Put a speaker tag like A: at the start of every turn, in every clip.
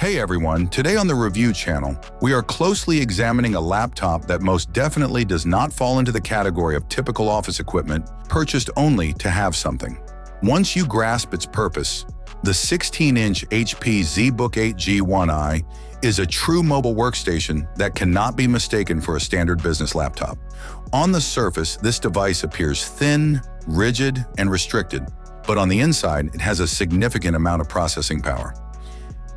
A: Hey everyone, today on the review channel, we are closely examining a laptop that most definitely does not fall into the category of typical office equipment purchased only to have something. Once you grasp its purpose, the 16-inch HP ZBook 8 G1i is a true mobile workstation that cannot be mistaken for a standard business laptop. On the surface, this device appears thin, rigid, and restricted, but on the inside, it has a significant amount of processing power.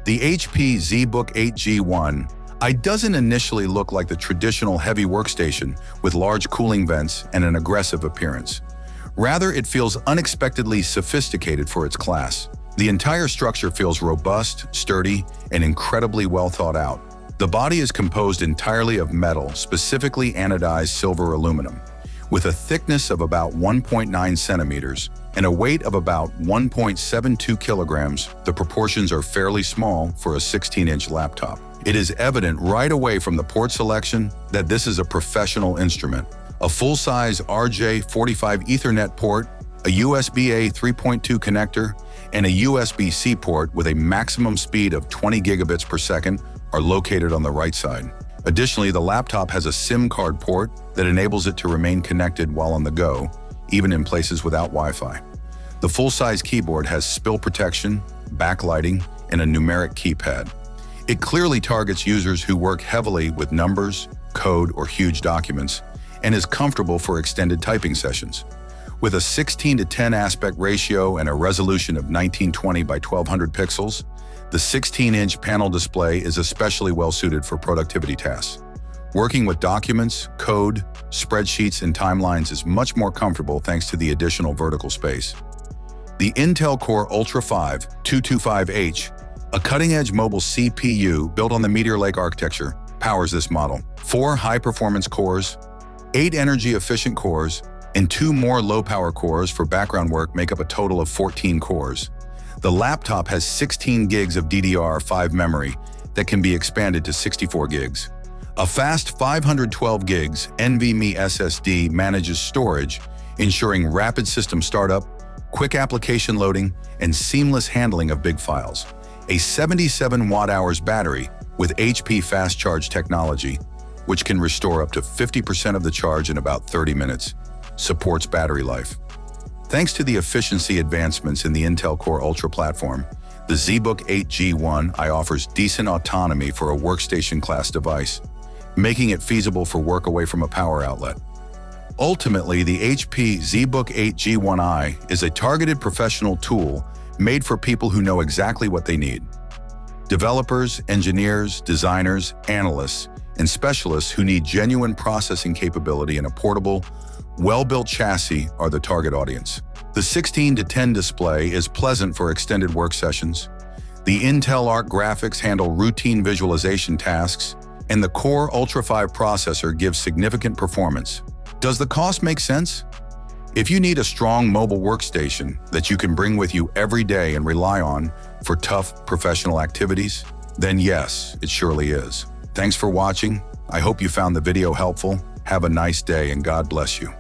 A: The HP ZBook 8 G1i doesn't initially look like the traditional heavy workstation with large cooling vents and an aggressive appearance. Rather, it feels unexpectedly sophisticated for its class. The entire structure feels robust, sturdy, and incredibly well thought out. The body is composed entirely of metal, specifically anodized silver aluminum. With a thickness of about 1.9 centimeters and a weight of about 1.72 kilograms, the proportions are fairly small for a 16-inch laptop. It is evident right away from the port selection that this is a professional instrument. A full-size RJ45 Ethernet port, a USB-A 3.2 connector, and a USB-C port with a maximum speed of 20 gigabits per second are located on the right side. Additionally, the laptop has a SIM card port that enables it to remain connected while on the go, even in places without Wi-Fi. The full-size keyboard has spill protection, backlighting, and a numeric keypad. It clearly targets users who work heavily with numbers, code, or huge documents, and is comfortable for extended typing sessions. With a 16:10 aspect ratio and a resolution of 1920 by 1200 pixels, the 16-inch panel display is especially well-suited for productivity tasks. Working with documents, code, spreadsheets, and timelines is much more comfortable thanks to the additional vertical space. The Intel Core Ultra 5 225H, a cutting-edge mobile CPU built on the Meteor Lake architecture, powers this model. 4 high-performance cores, 8 energy-efficient cores, and 2 more low-power cores for background work make up a total of 14 cores. The laptop has 16 gigs of DDR5 memory that can be expanded to 64 gigs. A fast 512 gigs NVMe SSD manages storage, ensuring rapid system startup, quick application loading, and seamless handling of big files. A 77 watt-hours battery with HP Fast Charge technology, which can restore up to 50% of the charge in about 30 minutes, supports battery life. Thanks to the efficiency advancements in the Intel Core Ultra platform, the ZBook 8 G1i offers decent autonomy for a workstation-class device, making it feasible for work away from a power outlet. Ultimately, the HP ZBook 8 G1i is a targeted professional tool made for people who know exactly what they need. Developers, engineers, designers, analysts, and specialists who need genuine processing capability in a portable, well-built chassis are the target audience. The 16:10 display is pleasant for extended work sessions. The Intel Arc graphics handle routine visualization tasks, and the Core Ultra 5 processor gives significant performance. Does the cost make sense? If you need a strong mobile workstation that you can bring with you every day and rely on for tough professional activities, then yes, it surely is. Thanks for watching. I hope you found the video helpful. Have a nice day and God bless you.